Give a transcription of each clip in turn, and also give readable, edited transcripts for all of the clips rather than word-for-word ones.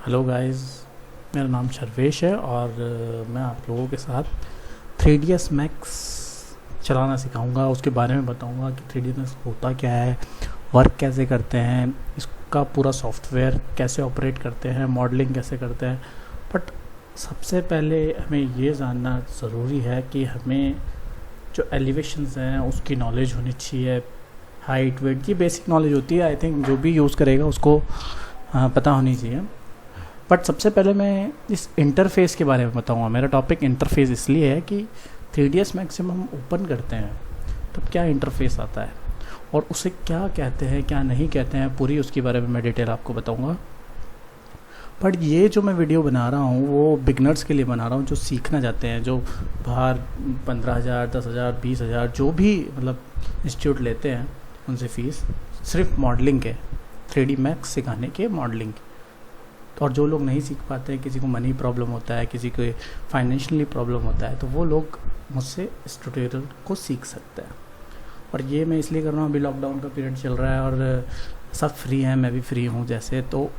Hello guys, मेरा नाम शर्वेश है और मैं आप लोगों के साथ 3ds Max चलाना सिखाऊंगा। उसके बारे में बताऊंगा कि 3ds Max होता क्या है, वर्क कैसे करते हैं, इसका पूरा सॉफ्टवेयर कैसे ऑपरेट करते हैं, मॉडलिंग कैसे करते हैं। बट सबसे पहले हमें ये जानना ज़रूरी है कि हमें जो एलिवेशंस हैं उसकी नॉलेज होनी चाहिए। हाइट, वेट, ये बेसिक नॉलेज होती है। आई थिंक जो भी यूज़ करेगा उसको पता होनी चाहिए। बट सबसे पहले मैं इस इंटरफेस के बारे में बताऊंगा। मेरा टॉपिक इंटरफेस इसलिए है कि 3ds Max हम ओपन करते हैं तो क्या इंटरफेस आता है और उसे क्या कहते हैं क्या नहीं कहते हैं, पूरी उसके बारे में मैं डिटेल आपको बताऊंगा। बट ये जो मैं वीडियो बना रहा हूँ वो बिगनर्स के लिए बना रहा हूँ, जो सीखना चाहते हैं, जो बाहर 15,000 10,000 20,000 जो भी मतलब इंस्टीट्यूट लेते हैं उनसे फ़ीस सिर्फ मॉडलिंग के 3D Max सिखाने के मॉडलिंग। और जो लोग नहीं सीख पाते हैं, किसी को मनी प्रॉब्लम होता है, किसी को फाइनेंशियली प्रॉब्लम होता है, तो वो लोग मुझसे इस ट्यूटोरियल को सीख सकते हैं। और ये मैं इसलिए कर रहा हूँ, अभी लॉकडाउन का पीरियड चल रहा है और सब फ्री हैं, मैं भी फ्री हूँ जैसे, तो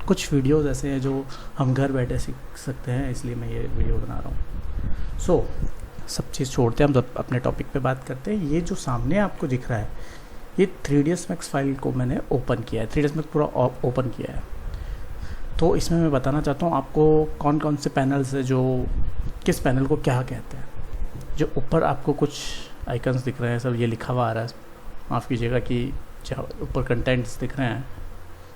कुछ वीडियोज़ ऐसे हैं जो हम घर बैठे सीख सकते हैं, इसलिए मैं ये वीडियो बना रहा हूँ। सो सब चीज़ छोड़ते हैं, हम अपने टॉपिक पे बात करते हैं। ये जो सामने आपको दिख रहा है, ये 3ds Max फाइल को मैंने ओपन किया है, 3ds Max पूरा ओपन किया है। तो इसमें मैं बताना चाहता हूँ आपको कौन कौन से पैनल्स है, जो किस पैनल को क्या कहते हैं। जो ऊपर आपको कुछ आइकन्स दिख रहे हैं, सब ये लिखा हुआ आ रहा है, माफ़ कीजिएगा कि जहाँ ऊपर कंटेंट्स दिख रहे हैं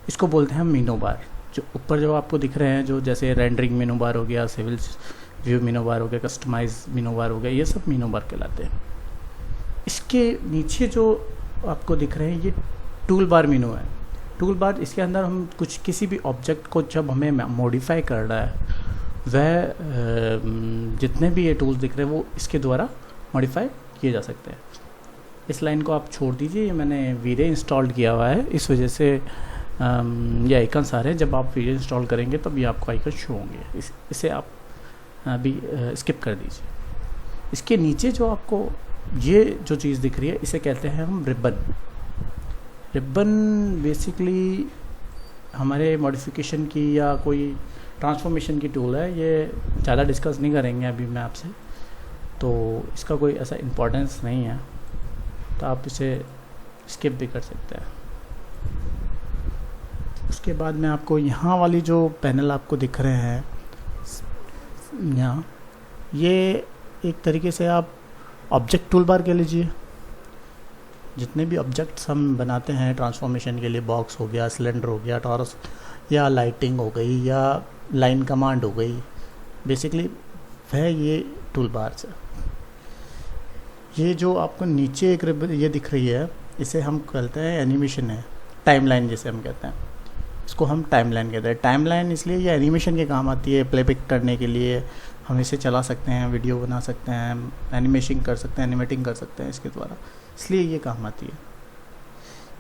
इसको बोलते हैं मीनू बार। जो ऊपर जो आपको दिख रहे हैं, जो जैसे रेंडरिंग मीनू बार हो गया, सिविल व्यू मीनू बार हो गया, कस्टमाइज मीनू बार हो गया, ये सब मीनू बार कहलाते हैं। इसके नीचे जो आपको दिख रहे हैं ये टूल बार मीनू है। टूल बार, इसके अंदर हम किसी भी ऑब्जेक्ट को जब हमें मॉडिफाई कर रहा है, वह जितने भी ये टूल्स दिख रहे हैं वो इसके द्वारा मॉडिफाई किए जा सकते हैं। इस लाइन को आप छोड़ दीजिए, ये मैंने वीरे इंस्टॉल किया हुआ है, इस वजह से ये आइकन्स आ रहे हैं। जब आप वीरे इंस्टॉल करेंगे तब ये आपको आइकन शो होंगे, इसे आप अभी स्किप कर दीजिए। इसके नीचे जो आपको ये जो चीज़ दिख रही है, इसे कहते हैं हम रिबन। रिबन बेसिकली हमारे मॉडिफिकेशन की या कोई ट्रांसफॉर्मेशन की टूल है। ये ज़्यादा डिस्कस नहीं करेंगे अभी मैं आपसे, तो इसका कोई ऐसा इम्पोर्टेंस नहीं है, तो आप इसे स्किप भी कर सकते हैं। उसके बाद में आपको यहाँ वाली जो पैनल आपको दिख रहे हैं यहाँ, ये एक तरीके से आप ऑब्जेक्ट टूल बार कह लीजिए। जितने भी ऑब्जेक्ट्स हम बनाते हैं ट्रांसफॉर्मेशन के लिए, बॉक्स हो गया, सिलेंडर हो गया, टॉरस या लाइटिंग हो गई या लाइन कमांड हो गई, बेसिकली वह ये टूल बार से। ये जो आपको नीचे एक ये दिख रही है, इसे हम कहते हैं एनिमेशन है, टाइमलाइन जिसे हम कहते हैं, इसको हम टाइमलाइन कहते हैं। टाइमलाइन इसलिए ये एनिमेशन के काम आती है, प्लेबैक करने के लिए हम इसे चला सकते हैं, वीडियो बना सकते हैं, एनिमेशन कर सकते हैं, एनिमेटिंग कर सकते हैं इसके द्वारा, इसलिए ये काम आती है।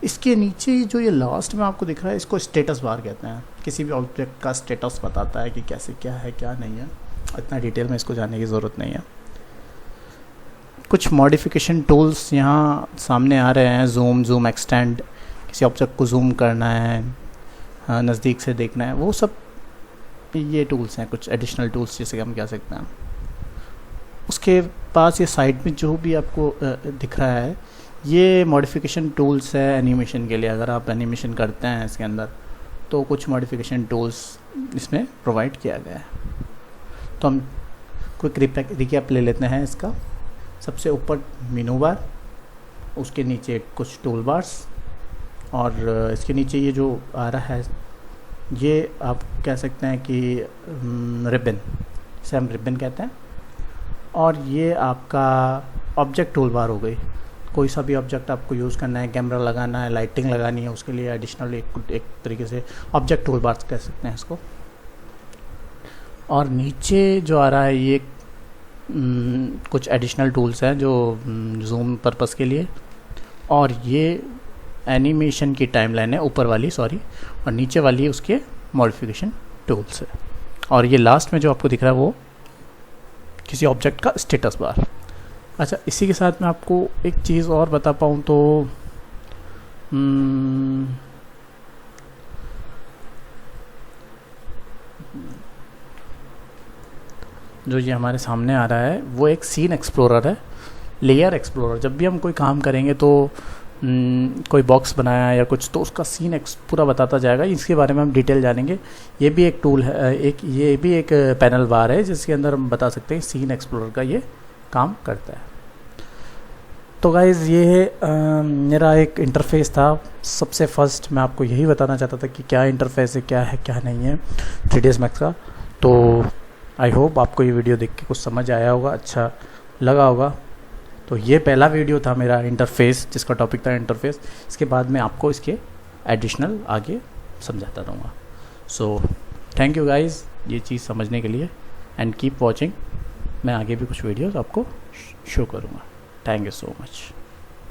इसके नीचे जो ये लास्ट में आपको दिख रहा है, इसको स्टेटस बार कहते हैं। किसी भी ऑब्जेक्ट का स्टेटस बताता है कि कैसे क्या है क्या नहीं है। इतना डिटेल में इसको जानने की ज़रूरत नहीं है। कुछ मॉडिफिकेशन टूल्स यहाँ सामने आ रहे हैं, जूम एक्सटेंड, किसी ऑब्जेक्ट को जूम करना है, नज़दीक से देखना है, वो सब ये टूल्स हैं, कुछ एडिशनल टूल्स जिसे हम कह सकते हैं। उसके पास ये साइड में जो भी आपको दिख रहा है, ये मॉडिफिकेशन टूल्स है एनिमेशन के लिए। अगर आप एनिमेशन करते हैं इसके अंदर तो कुछ मॉडिफिकेशन टूल्स इसमें प्रोवाइड किया गया है। तो हम क्विक रिकैप ले लेते हैं इसका। सबसे ऊपर मीनू बार, उसके नीचे कुछ टूल बार्स, और इसके नीचे ये जो आ रहा है ये आप कह सकते हैं कि रिबन, इसे हम रिबन कहते हैं। और ये आपका ऑब्जेक्ट टूल बार हो गई। कोई सा भी ऑब्जेक्ट आपको यूज़ करना है, कैमरा लगाना है, लाइटिंग लगानी है, उसके लिए एडिशनल एक तरीके से ऑब्जेक्ट टूल बार कह सकते हैं इसको। और नीचे जो आ रहा है ये कुछ एडिशनल टूल्स हैं जो जूम पर्पस के लिए, और ये एनिमेशन की टाइमलाइन है ऊपर वाली, सॉरी, और नीचे वाली उसके मॉडिफिकेशन टूल्स है। और ये लास्ट में जो आपको दिख रहा है वो किसी ऑब्जेक्ट का स्टेटस बार। अच्छा, इसी के साथ मैं आपको एक चीज़ और बता पाऊँ तो जो ये हमारे सामने आ रहा है वो एक सीन एक्सप्लोरर है, लेयर एक्सप्लोरर। जब भी हम कोई काम करेंगे तो कोई बॉक्स बनाया या कुछ, तो उसका सीन पूरा बताता जाएगा, इसके बारे में हम डिटेल जानेंगे। ये भी एक टूल है, ये भी एक पैनल बार है जिसके अंदर हम बता सकते हैं सीन एक्सप्लोरर का ये काम करता है। तो गाइज़ ये मेरा एक इंटरफेस था। सबसे फर्स्ट मैं आपको यही बताना चाहता था कि क्या इंटरफेस है, क्या नहीं है 3ds Max का। तो आई होप आपको ये वीडियो देख के कुछ समझ आया होगा, अच्छा लगा होगा। तो ये पहला वीडियो था मेरा इंटरफेस, जिसका टॉपिक था इंटरफेस। इसके बाद मैं आपको इसके एडिशनल आगे समझाता रहूँगा। सो थैंक यू गाइज़ ये चीज़ समझने के लिए, एंड कीप वॉचिंग। मैं आगे भी कुछ वीडियोस आपको शो करूँगा। Thank you so much.